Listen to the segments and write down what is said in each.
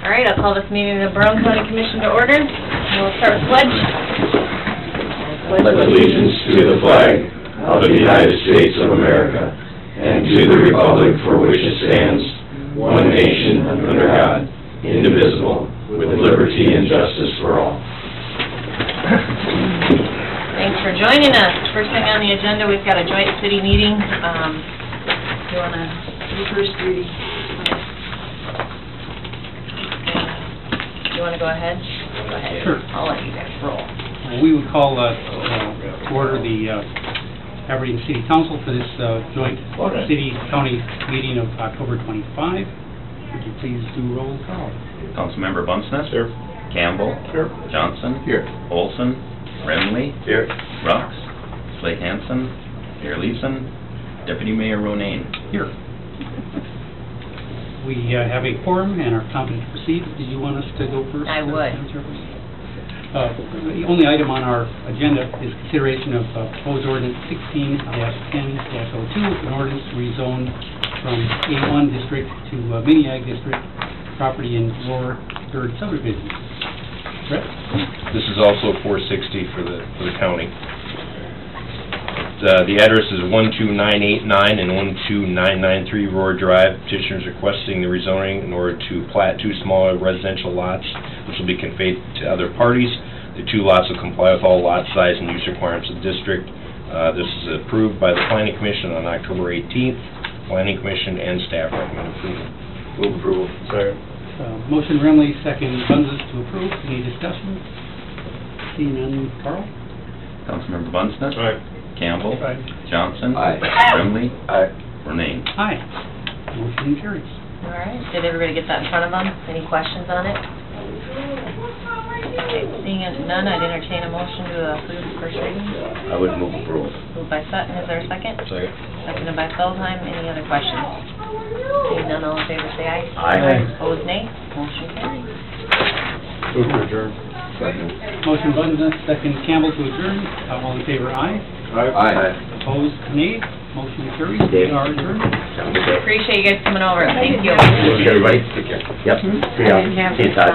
All right, I'll call this meeting of the Barone County Commission to order. We'll start with pledge. Pledge allegiance to the flag of the United States of America and to the republic for which it stands, one nation under God, indivisible, with liberty and justice for all. Thanks for joining us. First thing on the agenda, we've got a joint city meeting. You want to do first reading? You want to go ahead? Go ahead. Sure. I'll let you guys roll. We would call to order the Aberdeen City Council for this joint city-county meeting of October 25. Would you please do roll call? Councilmember Bunceness. Here. Campbell. Here. Johnson. Here. Olson. Remley. Here. Rux. Slate Hansen. Mayor Leeson. Deputy Mayor Ronayne. Here. We have a quorum and are competent to proceed. Did you want us to go first? I would. The only item on our agenda is consideration of proposed ordinance 16-10-02, an ordinance to rezone from A1 district to mini-ag district property in lower third subdivision. Brett? This is also 460 for the county. The address is 12989 and 12993 Roar Drive. Petitioners requesting the rezoning in order to plat two smaller residential lots, which will be conveyed to other parties. The two lots will comply with all lot size and use requirements of the district. This is approved by the Planning Commission on October 18th. Planning Commission and staff recommend approval. Move approval. Second. Motion Remley, second Bunceness to approve. Any discussion? Seeing none. Carl? Councilmember Bunceness. Aye. Campbell. Aye. Johnson. Aye. Remley. Aye. Ronayne. Aye. Motion carries. All right. Did everybody get that in front of them? Any questions on it? Okay. Seeing none, I'd entertain a motion to approve the first reading. I would move approval. Moved by Sutton. Is there a second? Second. Seconded by Feldheim. Any other questions? Seeing none, all in favor say aye. Aye. Opposed, nay. Motion carries. Move to adjourn. Second. Motion Bunceness, second Campbell to adjourn. All in favor, aye. Aye. Opposed, nay. Motion carries. We are adjourned. Appreciate you guys coming over. Thank you. Okay, everybody. Take care. Yep. See ya. See you, Todd.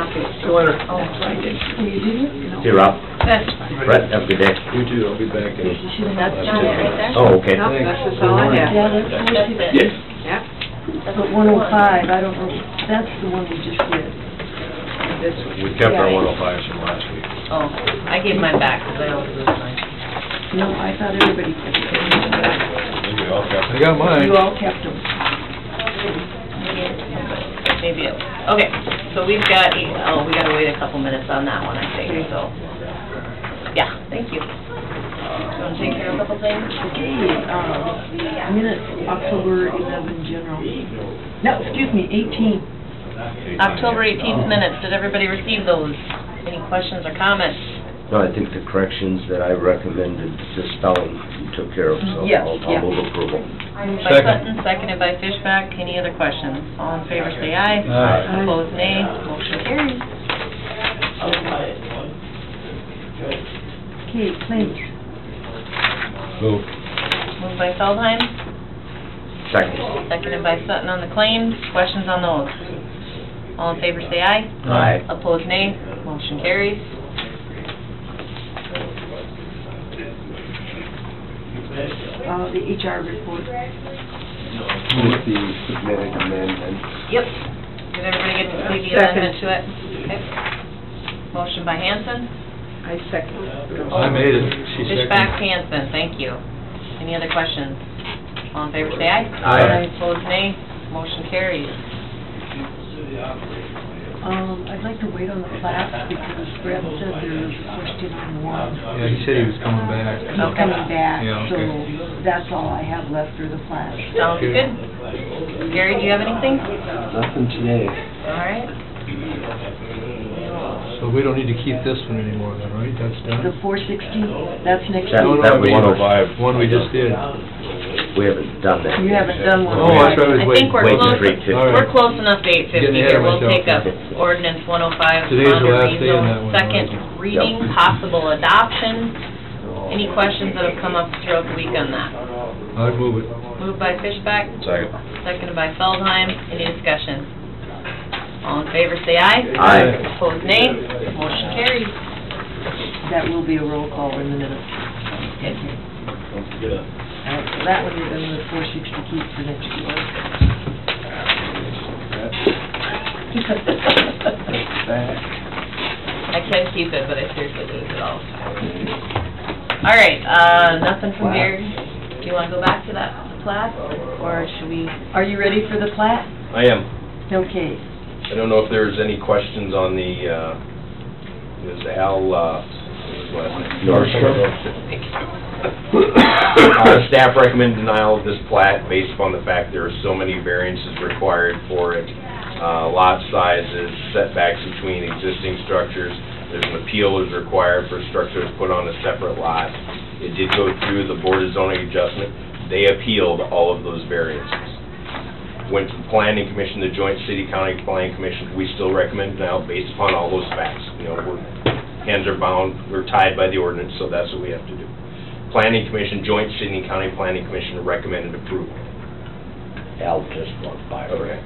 Oh, I did. See you, Rob. Good. Brett, have a good day. You too, I'll be back in. That's John right there? Oh, okay. Thanks. That's all I have. Yeah, that's it. Yes. Yeah. But 105, I don't know, that's the one we just did. This one. We kept our 105s from last week. Oh, I gave mine back because I always lose mine. No, I thought everybody kept them. We all kept. I got mine. You all kept them. Maybe it, okay, so we've got, we gotta wait a couple minutes on that one, I think, so. Yeah, thank you. Want to take care of a couple things? Okay, minutes, October 11 general. No, excuse me, 18. October 18th minutes, did everybody receive those? Any questions or comments? No, I think the corrections that I recommended, the spelling, you took care of, so Yes, I'll yeah. move approval. Moved by Sutton, seconded by Fishback. Any other questions? All in favor say aye. Aye. Opposed nay. Motion carries. Okay, claims. Move. Moved by Feldheim, Second. seconded by Sutton on the claims. Questions on those? All in favor say aye. Aye. Opposed nay. Motion carries. The HR report. With the submitted amendment. Yep. Did everybody get to see the amendment to it? Okay. Motion by Hanson. I second. I made it. She Fishback, seconded. Hanson, thank you. Any other questions? All in favor say aye. Aye. Opposed nay. Motion carries. I'd like to wait on the class because Brett said there was a question on one. Yeah, he said he was coming back. He's coming back, Yeah, so okay. that's all I have left for the class. Sounds Okay. good. Gary, do you have anything? Nothing today. All right. So we don't need to keep this one anymore then, right? That's done? The 460, that's next That- week. No, that I mean, 105. One we just did. We haven't done that. You haven't done one. Oh, that's right, I was I think we're waiting close, for 8:50. All right. we're close enough to 8:50 Getting ahead here. of We'll take myself. up ordinance 105. Today's the on last day on rezone, that one, Second right? reading, possible adoption. Any questions that have come up throughout the week on that? I'd move it. Moved by Fishback, Second. seconded by Feldheim. Any discussion? All in favor say aye. Aye. Opposed, nay. Motion carries. That will be a roll call in the minutes. Don't forget it. All right, so that one you're gonna look for 60 keep for next year. I can keep it, but I seriously lose it all the time. All right, nothing from Gary. Do you wanna go back to that plat, or should we? Are you ready for the plat? I am. Okay. I don't know if there's any questions on the, is Al, Staff recommend denial of this plat based upon the fact there are so many variances required for it. Lot sizes, setbacks between existing structures. There's an appeal is required for structures put on a separate lot. It did go through the Board of Zoning Adjustment. They appealed all of those variances. Went to the Planning Commission, the Joint City-County Planning Commission. We still recommend denial based upon all those facts. You know, hands are bound, we're tied by the ordinance, so that's what we have to do. Planning Commission, Joint City and County Planning Commission recommended approval. Al just walked by. Okay.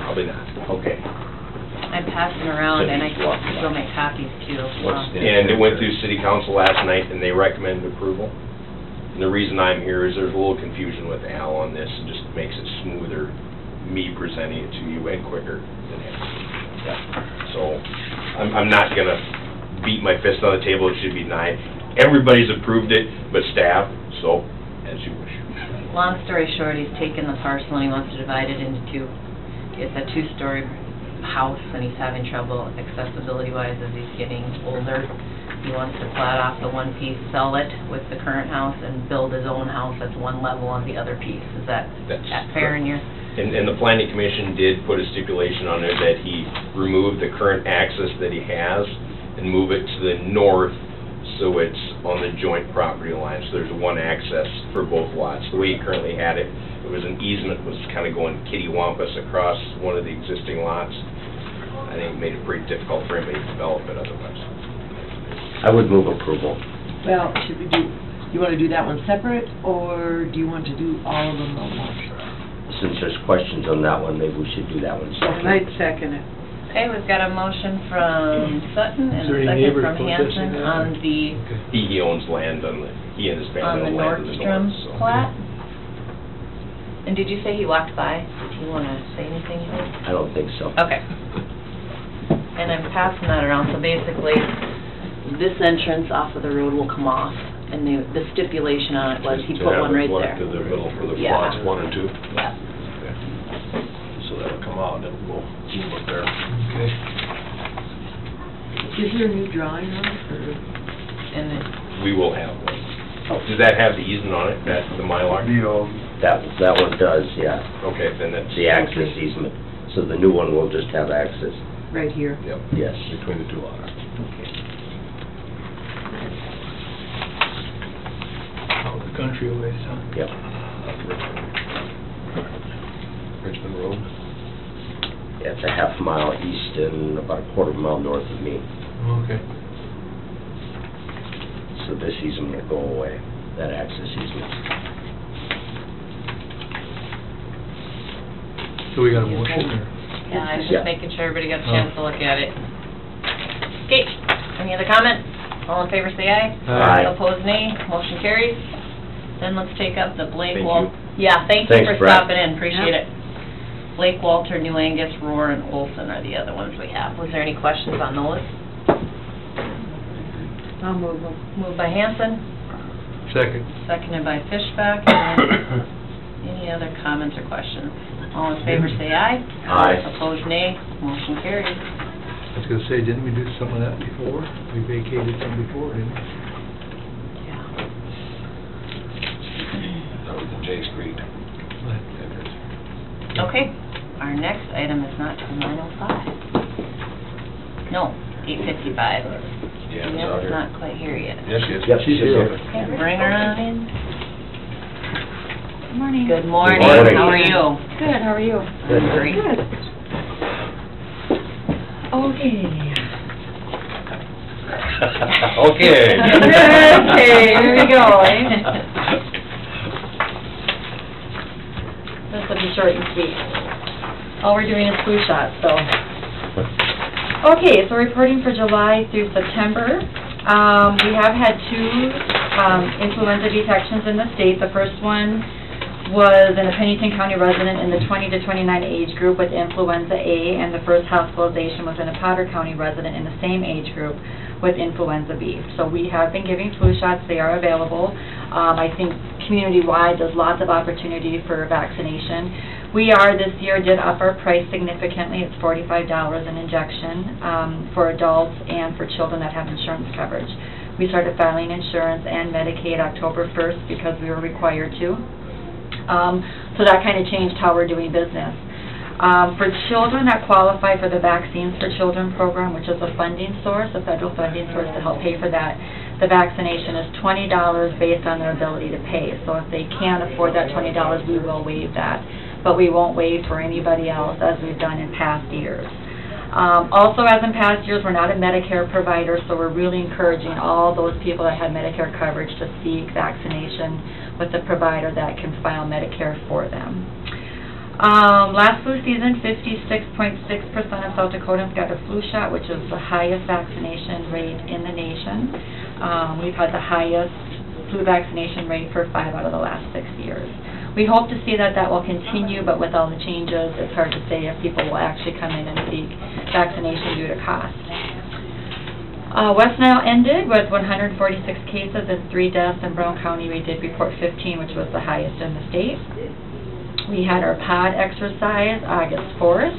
Probably not. Okay. I'm passing around, and I can still make copies too. And it went through City Council last night, and they recommended approval. And the reason I'm here is there's a little confusion with Al on this, and just makes it smoother, me presenting it to you, and quicker than him. So, I'm not gonna beat my fist on the table, it should be denied. Everybody's approved it, but staff, so, as you wish. Long story short, he's taken the parcel and he wants to divide it into two. It's a two-story house, and he's having trouble accessibility-wise as he's getting older. He wants to plat off the one piece, sell it with the current house, and build his own house that's one level on the other piece. Is that fair in your? And the Planning Commission did put a stipulation on there that he remove the current access that he has and move it to the north, so it's on the joint property line, so there's one access for both lots. The way he currently had it, it was an easement, was kind of going kitty-wampus across one of the existing lots. I think it made it pretty difficult for him to develop it otherwise. I would move approval. Well, should we do, you want to do that one separate, or do you want to do all of them at once? Since there's questions on that one, maybe we should do that one separate. I'd second it. Okay, we've got a motion from Sutton and Is there a any second neighbors from protesting Hanson that? on the, He owns land on the, he and his on family the own land in the Nordstrom north, so. plat. And did you say he walked by? Did he want to say anything? I don't think so. Okay. And I'm passing that around, so basically, this entrance off of the road will come off, and the stipulation on it was he put one right there. To the middle for the Yeah. plots 1 and 2. Yeah. So that'll come out, and it'll go up there. Okay. Is there a new drawing on it, or? And then, We will have one. Does that have the easement on it, that, the Mylar? That one does, yeah. Okay, then that's. The access easement. So the new one will just have access. Right here. Yep. Yes. Between the two lots. Out the country ways, huh? Yep. Richmond Road. Yeah, it's a half mile east and about a quarter mile north of me. Okay. So this easement will go away, that access easement. So we got a motion, or? yeah, I was Yeah. just making sure everybody got a chance to look at it. Okay, any other comment? All in favor say aye. Aye. Opposed nay, motion carries. Then let's take up the Blake Thank Wal. you. Yeah, thank you Thanks, for Brett. stopping in, appreciate it. Blake, Walter, New Angus, Roar, and Olson are the other ones we have. Was there any questions on those? I'll move them. Moved by Hanson, Second. seconded by Fishback, and then any other comments or questions? All in favor say aye. Aye. Opposed nay, motion carries. I was gonna say, didn't we do some of that before? We vacated some before, didn't we? Yeah. That was the J Street entrance. Okay, our next item is not till 9:05. No, 8:55. Yeah, it's Yep, out it's here. not quite here yet. Yes, she is. Yep, she's here. Okay, bring her on in. Good morning. Good morning, Good morning. how are you? Good, how are you? Good. Great. Good. Okay. Okay. Okay, here we go, eh? This will be short and sweet. All we're doing is flu shots, so. Okay, so reporting for July through September. We have had 2 influenza detections in the state. The first one was in a Pennington County resident in the 20 to 29 age group with influenza A, and the first hospitalization was in a Potter County resident in the same age group with influenza B. So we have been giving flu shots. They are available. I think community-wide there's lots of opportunity for vaccination. We this year did up our price significantly. It's $45 an injection for adults and for children that have insurance coverage. We started filing insurance and Medicaid October 1st because we were required to. So that kind of changed how we're doing business. For children that qualify for the Vaccines for Children program, which is a funding source, a federal funding source to help pay for that, the vaccination is $20 based on their ability to pay. So if they can't afford that $20, we will waive that. But we won't waive for anybody else as we've done in past years. Also, as in past years, we're not a Medicare provider, so we're really encouraging all those people that have Medicare coverage to seek vaccination with a provider that can file Medicare for them. Last flu season, 56.6% of South Dakotans got a flu shot, which is the highest vaccination rate in the nation. We've had the highest flu vaccination rate for 5 out of the last 6 years. We hope to see that will continue, but with all the changes, it's hard to say if people will actually come in and seek vaccination due to cost. West Nile ended with 146 cases and 3 deaths. In Brown County, we did report 15, which was the highest in the state. We had our pod exercise August 4th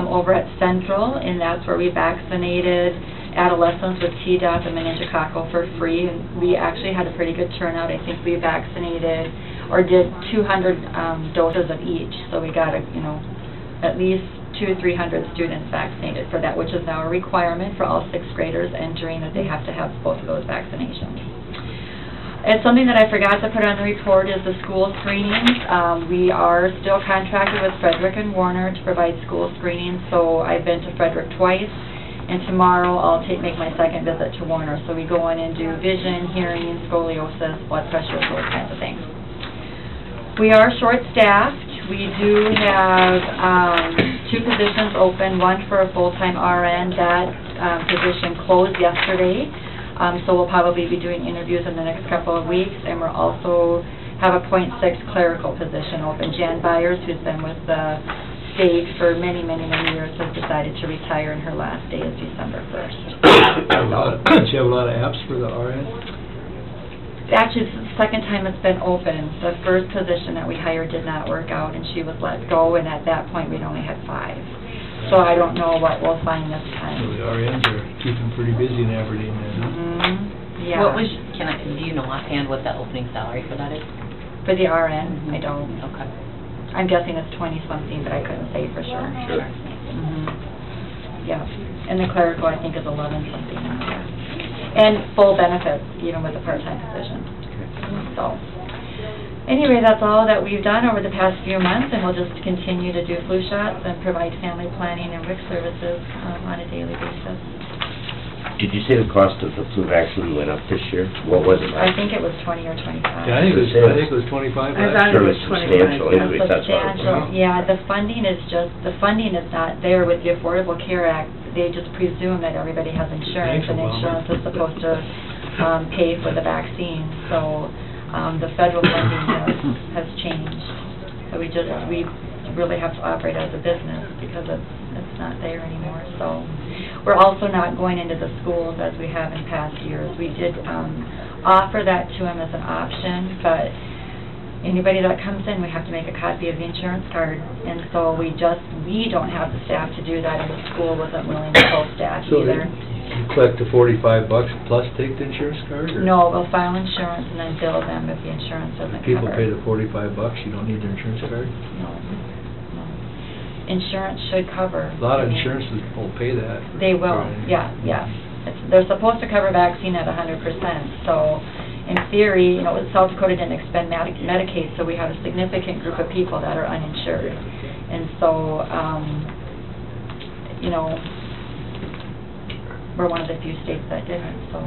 over at Central, and that's where we vaccinated adolescents with Tdap and meningococcal for free, and we actually had a pretty good turnout. I think we vaccinated or did 200 doses of each, so we got at least 200 to 300 students vaccinated for that, which is now a requirement for all 6th graders entering, that they have to have both of those vaccinations. And something that I forgot to put on the report is the school screenings. We are still contracted with Frederick and Warner to provide school screenings, so I've been to Frederick twice, and tomorrow I'll make my 2nd visit to Warner. So we go in and do vision, hearing, scoliosis, blood pressure, those kinds of things. We are short-staffed. We do have 2 positions open, one for a full-time RN. That position closed yesterday. So we'll probably be doing interviews in the next couple of weeks, and we'll also have a .6 clerical position open. Jan Byers, who's been with the state for many, many, many years, has decided to retire, and her last day is December 1st. Did she have a lot of apps for the RN? Actually, it's the 2nd time it's been open. The first position that we hired did not work out, and she was let go, and at that point we'd only had 5. So I don't know what we'll find this time. So the RNs are keeping pretty busy in Aberdeen then, huh? Yeah. What was, do you know offhand what the opening salary for that is? For the RN, I don't. Okay. I'm guessing it's 20-something, but I couldn't say for sure. Sure. Yeah. And the clerical, I think, is 11-something. And full benefits, with a part-time position. So, anyway, that's all that we've done over the past few months, and we'll just continue to do flu shots and provide family planning and WIC services on a daily basis. Did you say the cost of the flu vaccine went up this year? What was it I last? think it was 20 or 25. Yeah, I think it was 25 last Sure, year. it's substantial increase, that's what it was. Yeah, the funding is not there with the Affordable Care Act. They just presume that everybody has insurance, and insurance is supposed to pay for the vaccine. So the federal funding has changed. So we really have to operate as a business because it's not there anymore. So we're also not going into the schools as we have in past years. We did offer that to them as an option, but anybody that comes in, we have to make a copy of the insurance card, and so we don't have the staff to do that, and the school wasn't willing to post staff either. You collect the $45 plus take the insurance card? Or? No, we'll file insurance and then bill them if the insurance doesn't cover. People pay the $45, you don't need their insurance card? No. Insurance should cover. A lot of insurances will pay that. They will, yeah. They're supposed to cover vaccine at 100%, so in theory, South Dakota didn't expend Medicaid, so we have a significant group of people that are uninsured. And so, we're one of the few states that didn't, so.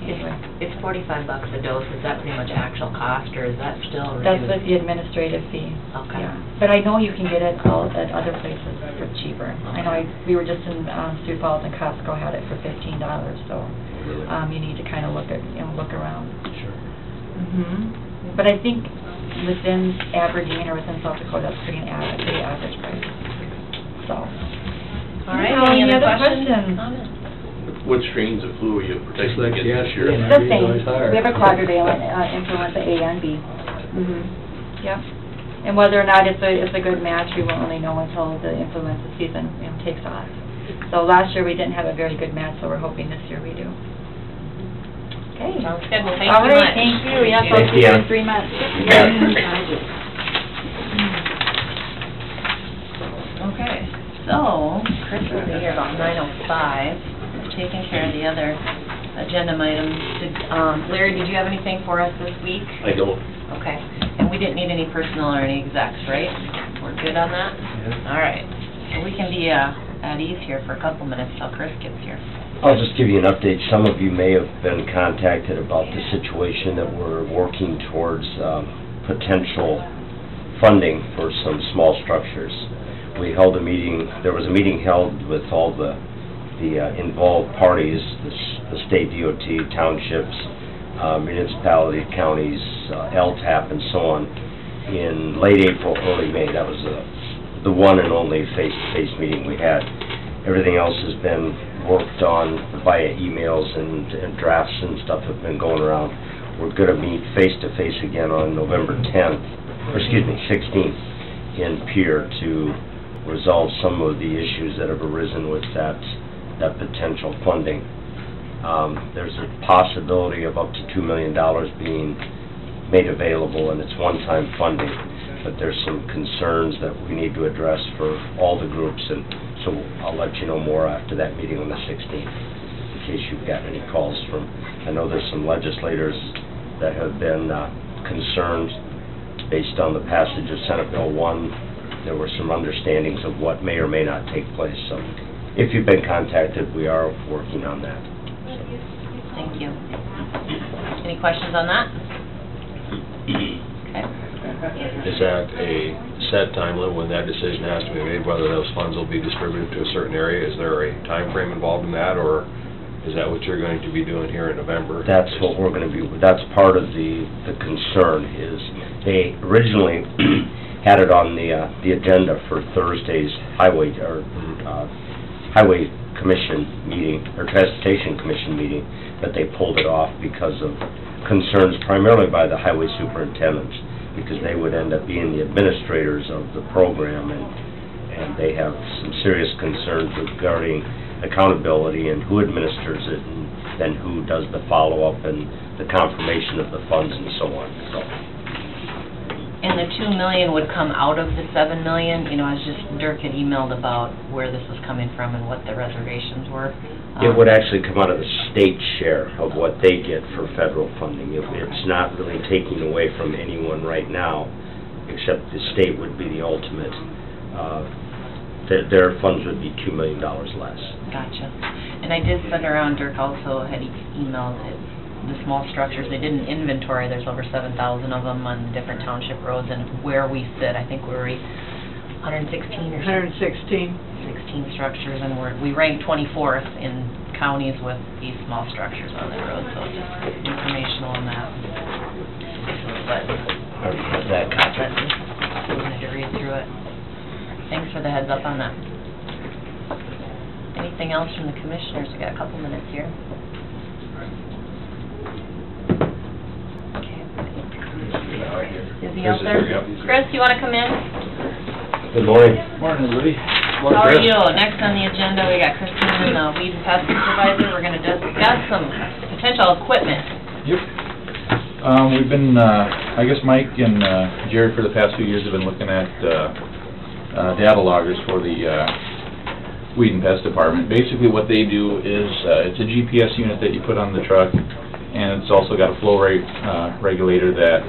usually. It's $45 a dose, is that pretty much actual cost, or is that still That's reduced? with the administrative fee. Okay. Yeah. But I know you can get it all at other places for cheaper. I know we were just in Sioux Falls and Costco had it for $15, so you need to kind of look around. Sure. But I think within Aberdeen or within South Dakota, that's pretty average price. So. All right, Any any other other questions? questions? Comments? What strains of flu are you protecting Like against the this year? aspirin. The It's same. always higher. We have a quadrivalent influenza A and B. Yep. And whether or not it's a good match, we won't really know until the influenza season takes off. So last year we didn't have a very good match, so we're hoping this year we do. Okay. Sounds good, well, thank you All much. right, thank you. Yes, I'll Thanks, see you in Deanna. 3 months. Okay, so, Chris will be here about 9:05, taking care of the other agenda items. Larry, did you have anything for us this week? I don't. Okay, and we didn't need any personnel or any execs, right? We're good on that? All right, so we can be at ease here for a couple minutes till Chris gets here. I'll just give you an update. Some of you may have been contacted about the situation that we're working towards potential funding for some small structures. We held a meeting, there was a meeting held with all the involved parties, the state DOT, townships, municipality, counties, LTAP, and so on, in late April, early May. That was the one and only face-to-face meeting we had. Everything else has been worked on via emails and drafts and stuff have been going around. We're going to meet face-to-face again on November 16th in Pierre to resolve some of the issues that have arisen with that potential funding. There's a possibility of up to $2 million being made available, and it's one-time funding, but there's some concerns that we need to address for all the groups, and so I'll let you know more after that meeting on the 16th, in case you've got any calls from. I know there's some legislators that have been concerned based on the passage of Senate Bill 1. There were some understandings of what may or may not take place, so if you've been contacted, we are working on that. Thank you. Any questions on that? Okay. Is that a set time limit when that decision has to be made, whether those funds will be distributed to a certain area? Is there a time frame involved in that, or is that what you're going to be doing here in November? That's what we're going to be, that's part of the concern, is they originally had it on the agenda for Thursday's highway commission meeting, or transportation commission meeting, but they pulled it off because of concerns primarily by the highway superintendents, because they would end up being the administrators of the program, and they have some serious concerns regarding accountability and who administers it, and then who does the follow-up and the confirmation of the funds and so on. So. And the $2 million would come out of the $7 million? You know, I was just, Dirk had emailed about where this was coming from and what the reservations were. It would actually come out of the state share of what they get for federal funding. It's not really taking away from anyone right now, except the state would be the ultimate. Their funds would be $2 million less. Gotcha. And I did send around, Dirk also had emailed the small structures. They did an inventory. There's over 7,000 of them on different township roads, and where we sit, I think we're 116 or 116. 16 structures, and we rank 24th in counties with these small structures on their road, so just informational on that. But That I wanted to read through it. Thanks for the heads up on that. Anything else from the commissioners? We got a couple minutes here. Okay. Is he out there? Chris, you want to come in? Good morning. Morning, Louie. How are you? Next on the agenda, we got Christine, the weed and pest supervisor. We're going to discuss some potential equipment. Yep. We've been, I guess Mike and Jerry for the past few years have been looking at data loggers for the weed and pest department. Basically what they do is, it's a GPS unit that you put on the truck, and it's also got a flow rate regulator that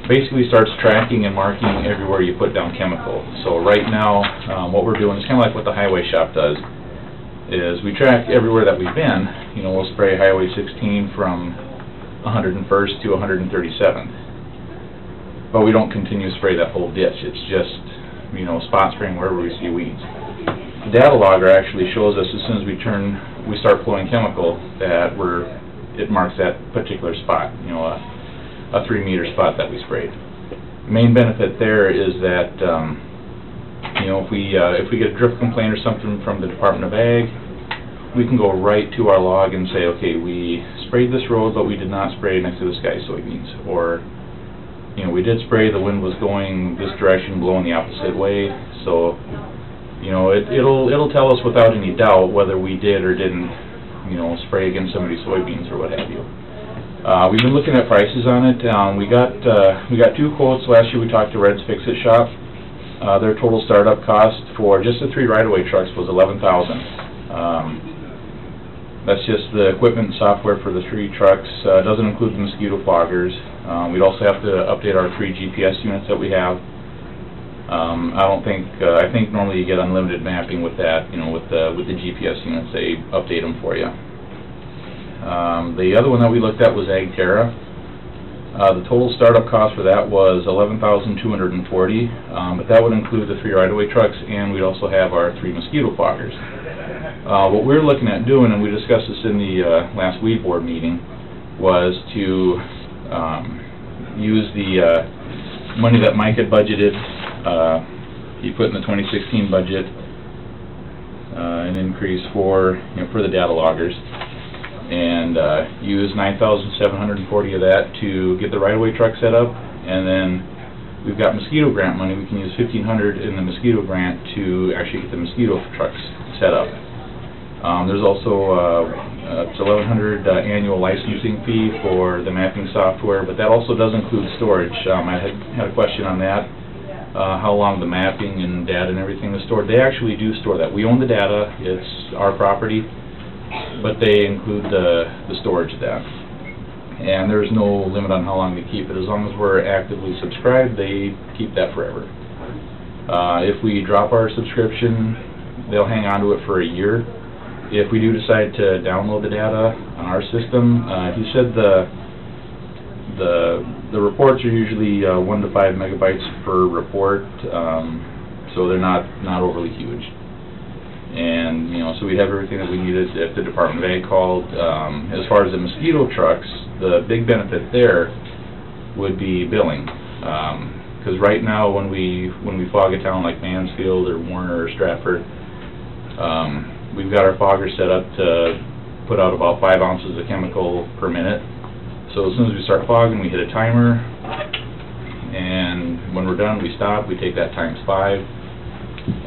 basically starts tracking and marking everywhere you put down chemical. So right now, what we're doing is kind of like what the highway shop does. is we track everywhere that we've been. You know, we'll spray Highway 16 from 101st to 137th. But we don't continue to spray that whole ditch. It's just, you know, spot spraying wherever we see weeds. The data logger actually shows us as soon as we start flowing chemical that it marks that particular spot, you know, a 3-meter spot that we sprayed. The main benefit there is that, you know, if we get a drip complaint or something from the Department of Ag, we can go right to our log and say, okay, we sprayed this road, but we did not spray next to this guy's soybeans. Or, you know, we did spray, the wind was going this direction, blowing the opposite way. So, you know, it'll tell us without any doubt whether we did or didn't, you know, spray against somebody's soybeans or what have you. We've been looking at prices on it. We got 2 quotes. Last year we talked to Red's Fix-It Shop. Their total startup cost for just the 3 right-of-way trucks was $11,000. That's just the equipment and software for the 3 trucks. It doesn't include the mosquito foggers. We'd also have to update our 3 GPS units that we have. I think normally you get unlimited mapping with that, you know, with the GPS units. They update them for you. The other one that we looked at was AgTerra. The total startup cost for that was $11,240, but that would include the 3 right-of-way trucks, and we'd also have our 3 mosquito foggers. What we're looking at doing, and we discussed this in the last weed board meeting, was to use the money that Mike had budgeted. He put in the 2016 budget an increase for the data loggers, and use $9,740 of that to get the right-of-way truck set up, and then we've got mosquito grant money. We can use $1,500 in the mosquito grant to actually get the mosquito trucks set up. There's also it's $1,100 annual licensing fee for the mapping software, but that also does include storage. I had a question on that. How long the mapping and data and everything is stored. They actually do store that. We own the data. It's our property, but they include the storage of that. And there's no limit on how long they keep it. As long as we're actively subscribed, they keep that forever. If we drop our subscription, they'll hang on to it for a year. If we do decide to download the data on our system, he said the reports are usually 1 to 5 megabytes per report, so they're not overly huge. And, you know, so we have everything that we needed if the Department of Ag called. As far as the mosquito trucks, the big benefit there would be billing. Because right now when we fog a town like Mansfield or Warner or Stratford, we've got our fogger set up to put out about 5 ounces of chemical per minute. So as soon as we start fogging, we hit a timer, and when we're done, we stop, we take that times 5,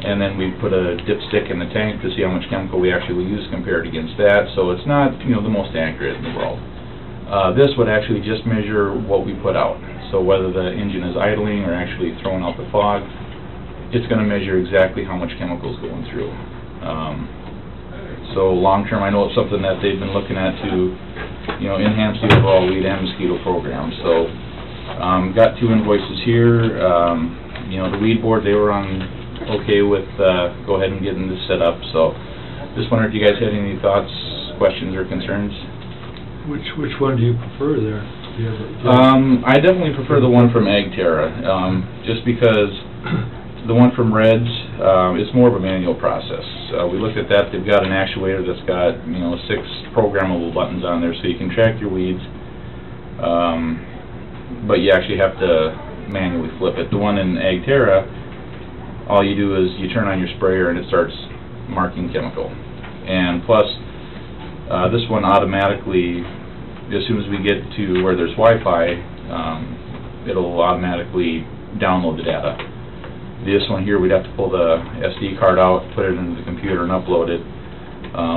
and then we put a dipstick in the tank to see how much chemical we actually use compared against that. So it's not, you know, the most accurate in the world. This would actually just measure what we put out. So whether the engine is idling or actually throwing out the fog, it's going to measure exactly how much chemical is going through. So long term, I know it's something that they've been looking at to, you know, enhance the overall weed and mosquito program. So, got 2 invoices here. You know, the weed board, they were okay with go ahead and getting this set up. So, just wondered if you guys had any thoughts, questions, or concerns. Which one do you prefer there? Do you have I definitely prefer the one from AgTerra, just because the one from Red's, it's more of a manual process. We looked at that. They've got an actuator that's got, you know, 6 programmable buttons on there, so you can track your weeds, but you actually have to manually flip it. The one in AgTerra, all you do is you turn on your sprayer and it starts marking chemical. And plus, this one automatically, as soon as we get to where there's Wi-Fi, it'll automatically download the data. This one here, we'd have to pull the SD card out, put it into the computer, and upload it.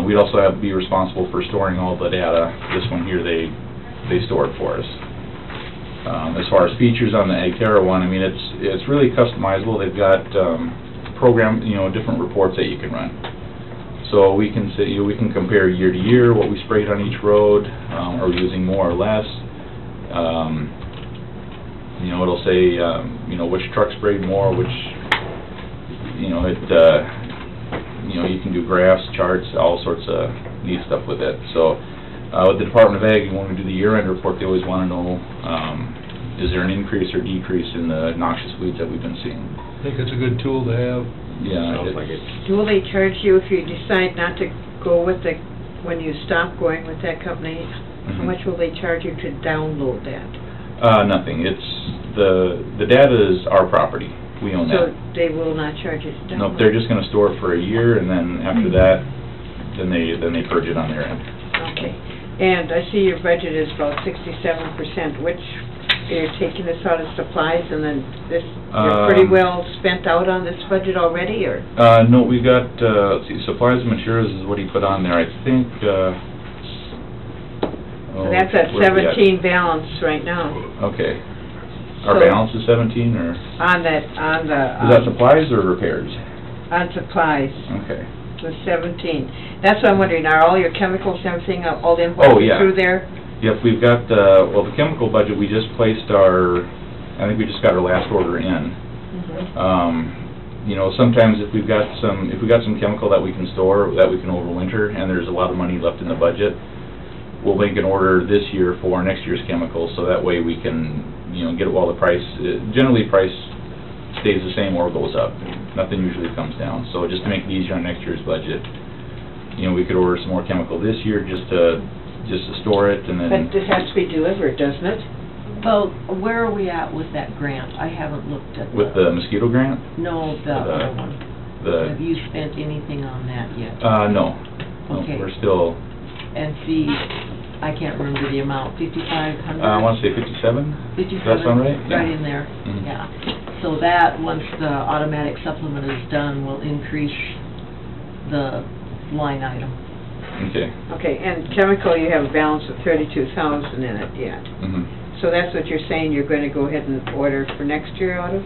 We'd also have to be responsible for storing all the data. This one here, they store it for us. As far as features on the AgTerra one, I mean, it's really customizable. They've got different reports that you can run. So we can say, we can compare year to year what we sprayed on each road. Are we using more or less? It'll say, which truck sprayed more, which, you can can do graphs, charts, all sorts of neat stuff with it. So, with the Department of Ag, when we do the year-end report, they always want to know, is there an increase or decrease in the noxious weeds that we've been seeing? I think it's a good tool to have. Yeah. Sounds like it. Will they charge you if you decide not to go with the, when you stop going with that company? How much will they charge you to download that? Nothing. It's, the data is our property. We own So that. they will not charge you to download? Nope, they're just gonna store it for a year, and then after that, then they purge it on their end. Okay. And I see your budget is about 67%, which, you're taking this out of supplies, and then this, you're pretty well spent out on this budget already, or? No, we've got, let's see, supplies and materials is what he put on there, I think, So that's at where's he at? 17 balance right now. Okay. Our So- balance is 17, or, On that, on the... is that supplies or repairs? On supplies, Okay. was 17. That's what I'm wondering, are all your chemicals and everything, all the Oh, invoices yeah. through there? Yep, we've got, well, the chemical budget, we just placed our, I think we just got our last order in. You know, sometimes if we've got some chemical that we can store, that we can overwinter, and there's a lot of money left in the budget, we'll make an order this year for next year's chemicals, so that way we can, you know, get it while the price, generally price stays the same or goes up. Nothing usually comes down. So just to make it easier on next year's budget, you know, we could order some more chemical this year just to store it, and then... But this has to be delivered, doesn't it? Well, where are we at with that grant? I haven't looked at With the mosquito grant? No, the other one. Have you spent anything on that yet? No. No, Okay. we're still, And see, I can't remember the amount, 5,500? I want to say 57? 57? Does that sound right? Right Yeah. in there, Mhm. yeah. So that, once the automatic supplement is done, will increase the line item. Okay. Okay, and chemical, you have a balance of 32,000 in it yet. Mhm. So that's what you're saying, you're going to go ahead and order for next year out of?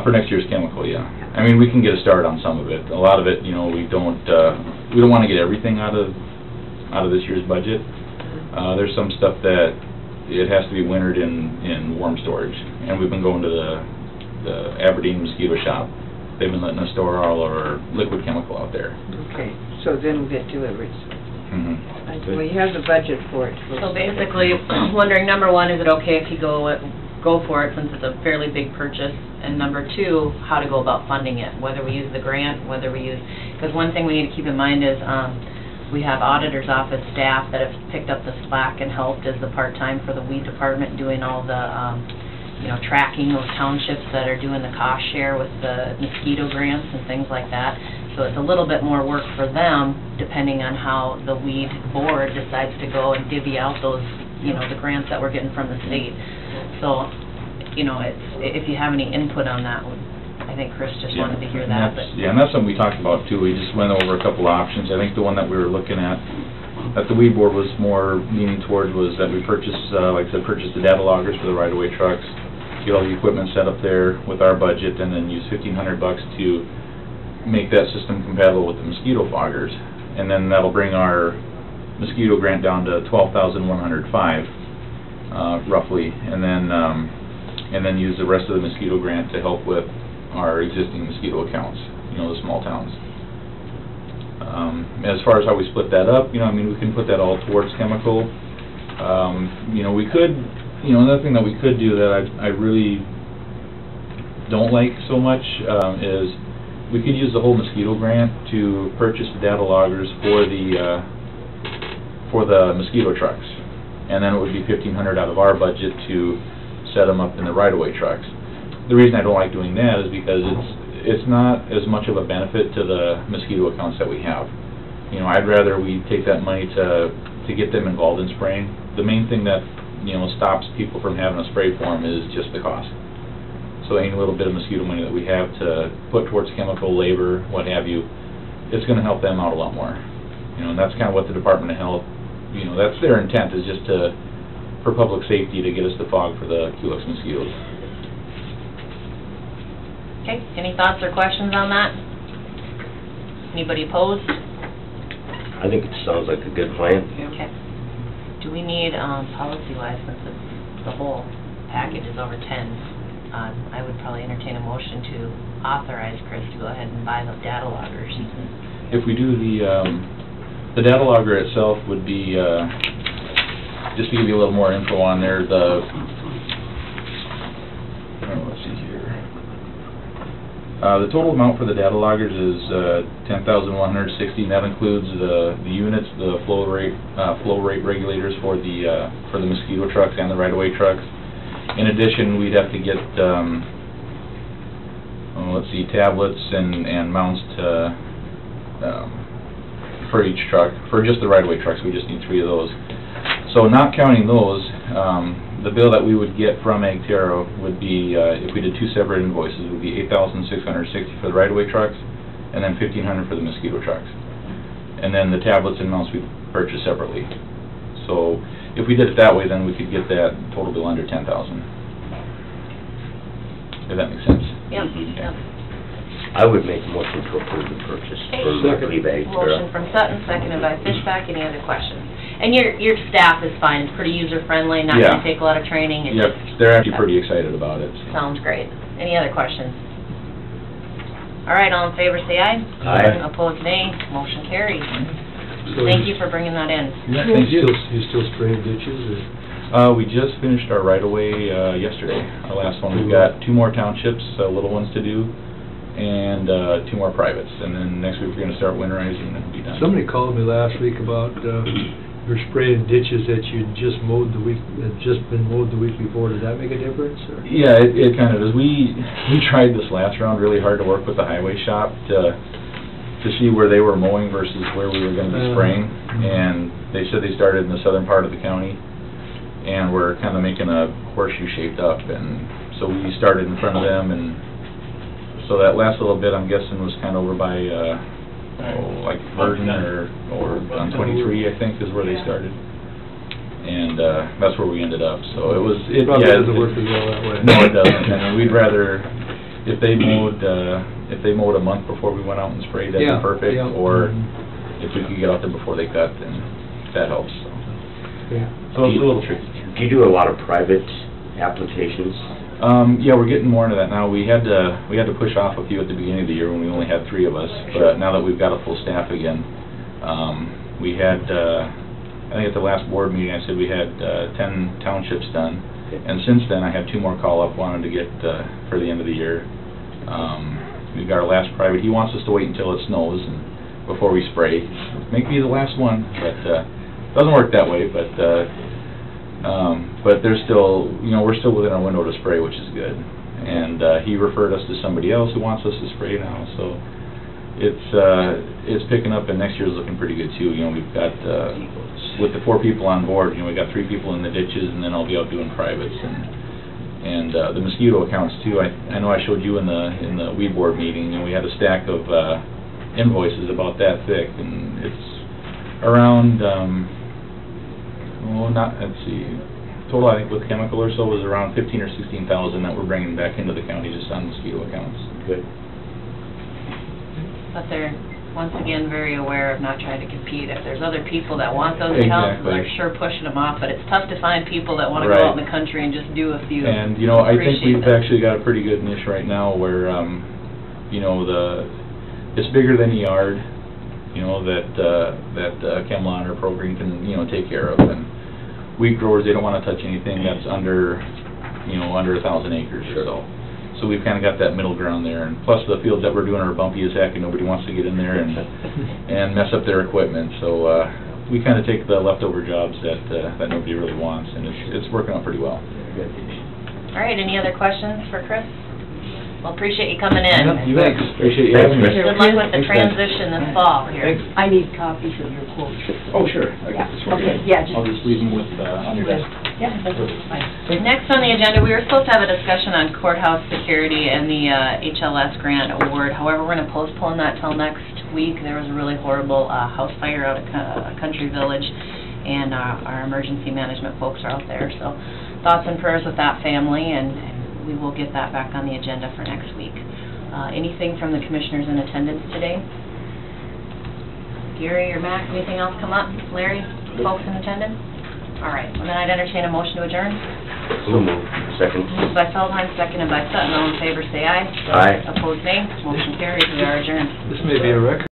For next year's chemical, yeah. I mean, we can get a start on some of it. A lot of it, you know, we don't want to get everything out of this year's budget. There's some stuff that it has to be wintered in warm storage, and we've been going to the Aberdeen mosquito shop. They've been letting us store all our liquid chemical out there. Okay, so then we'll get deliveries. Mhm. Well, you have the budget for it. So basically, wondering, number one, is it okay if you go for it since it's a fairly big purchase? And number two, how to go about funding it, whether we use the grant, whether we use, because one thing we need to keep in mind is we have auditor's office staff that have picked up the slack and helped as the part-time for the weed department, doing all the, you know, tracking those townships that are doing the cost share with the mosquito grants and things like that. So it's a little bit more work for them, depending on how the weed board decides to go and divvy out those, you know, the grants that we're getting from the state. So, you know, if you have any input on that, I think Chris just wanted to hear that. But Yeah, and that's something we talked about too. We just went over a couple options. I think the one that we were looking at, that the weed board was more leaning toward, was that we purchase, like I said, purchase the data loggers for the right-of-way trucks, get all the equipment set up there with our budget, and then use $1,500 to make that system compatible with the mosquito foggers. And then that'll bring our mosquito grant down to $12,105, roughly. And then use the rest of the mosquito grant to help with our existing mosquito accounts, you know, the small towns. As far as how we split that up, you know, I mean, we can put that all towards chemical. You know, we could, you know, another thing that we could do that I really don't like so much is we could use the whole mosquito grant to purchase the data loggers for the mosquito trucks, and then it would be $1,500 out of our budget to set them up in the right-of-way trucks. The reason I don't like doing that is because it's not as much of a benefit to the mosquito accounts that we have. You know, I'd rather we take that money to get them involved in spraying. The main thing that, you know, stops people from having a spray for them is just the cost. So any little bit of mosquito money that we have to put towards chemical, labor, what have you, it's going to help them out a lot more. You know, and that's kind of what the Department of Health, you know, that's their intent, is just for public safety, to get us the fog for the Culex mosquitoes. okay, any thoughts or questions on that? Anybody opposed? I think it sounds like a good plan. Okay. Do we need, policy-wise, since the whole package is over 10, I would probably entertain a motion to authorize Chris to go ahead and buy the data loggers. if we do the data logger itself would be, just to give you a little more info on there, let's see here. The total amount for the data loggers is $10,160, and that includes the units, the flow rate regulators for the mosquito trucks and the right-of-way trucks. In addition, we'd have to get tablets and mounts for each truck. For just the right-of-way trucks, we just need 3 of those. So not counting those, the bill that we would get from Agterra would be, if we did 2 separate invoices, would be $8,660 for the right-of-way trucks, and then $1,500 for the mosquito trucks. And then the tablets and mounts we purchase separately. So if we did it that way, then we could get that total bill under $10,000. If that makes sense. Yep, Okay. yep. I would make a motion to approve the purchase for Leave Motion Agterra. from Sutton, seconded by Fishback. Any other questions? And your staff is fine, it's pretty user-friendly, not Yeah. gonna take a lot of training. It's Yep, just- they're actually pretty excited about it. So. Sounds great. Any other questions? All right, all in favor, say aye. Aye. Opposed, nay. Motion carries. So Thank you for bringing that in. You still spraying ditches, or? We just finished our right-of-way yesterday, our last one. We've got 2 more townships, little ones to do, and 2 more privates. And then next week we're going to start winterizing and it'll be done. Somebody called me last week about you're spraying ditches that you just mowed the week, had just been mowed the week before. Did that make a difference, or? Yeah, it kind of is. We tried this last round really hard to work with the highway shop to see where they were mowing versus where we were going to be spraying. And they said they started in the southern part of the county, and we're kind of making a horseshoe shaped up. And so we started in front of them, and so that last little bit, I'm guessing, was kind of over by, like Verdon or on 23, I think, is where they started. And that's where we ended up. So it was... Probably doesn't work as well that way. No, it doesn't. And we'd rather, if they mowed a month before we went out and sprayed, that'd be perfect. Yeah. Or if we could get out there before they cut, then that helps. So, Yeah. so it's a little tricky. Do you do a lot of private applications? Yeah, we're getting more into that now. We had to push off a few at the beginning of the year when we only had 3 of us. But now that we've got a full staff again, we had, I think at the last board meeting, I said we had 10 townships done. And since then, I had 2 more call up wanting to get for the end of the year. We got our last private. He wants us to wait until it snows and before we spray. Make me the last one, but doesn't work that way. But there's still, we're still within our window to spray, which is good. And he referred us to somebody else who wants us to spray now. So it's picking up, and next year's looking pretty good too. We've got with the 4 people on board. We got 3 people in the ditches, and then I'll be out doing privates and the mosquito accounts too. I know I showed you in the weed board meeting. We had a stack of invoices about that thick, and it's around. Let's see. Total, I think, with chemical or so was around 15 or 16,000 that we're bringing back into the county just on mosquito accounts. Good. But they're, once again, very aware of not trying to compete. If there's other people that want those accounts, Exactly. they're sure pushing them off, but it's tough to find people that want to Right. go out in the country and just do a few. And, I think we've Appreciate it. actually got a pretty good niche right now where, it's bigger than a yard, that ChemLawn or Progreen can, take care of. And weed growers, they don't want to touch anything that's under 1,000 acres or so. So we've kind of got that middle ground there. And plus the fields that we're doing are bumpy as heck, and nobody wants to get in there and mess up their equipment. So we kind of take the leftover jobs that nobody really wants, and it's working out pretty well. All right, any other questions for Chris? Well, appreciate you coming in. Yeah, you bet. Appreciate you having me. Good luck with the Thanks, guys. transition this fall here. I need copies of your quotes. Oh, sure. I got this one. Okay, yeah, I'll just leave them with, on your desk. Yeah, that's fine. Next on the agenda, we were supposed to have a discussion on courthouse security and the HLS grant award. However, we're going to postpone that till next week. There was a really horrible house fire out at Country Village, and our emergency management folks are out there. So thoughts and prayers with that family, and we will get that back on the agenda for next week. Anything from the commissioners in attendance today? Gary or Mac, anything else come up? Larry, folks in attendance? All right, well then I'd entertain a motion to adjourn. So moved. Second. Moved by Feldheim, seconded by Sutton. All in favor, say aye. Aye. Opposed, nay. Motion carries. We are adjourned. This may be a record.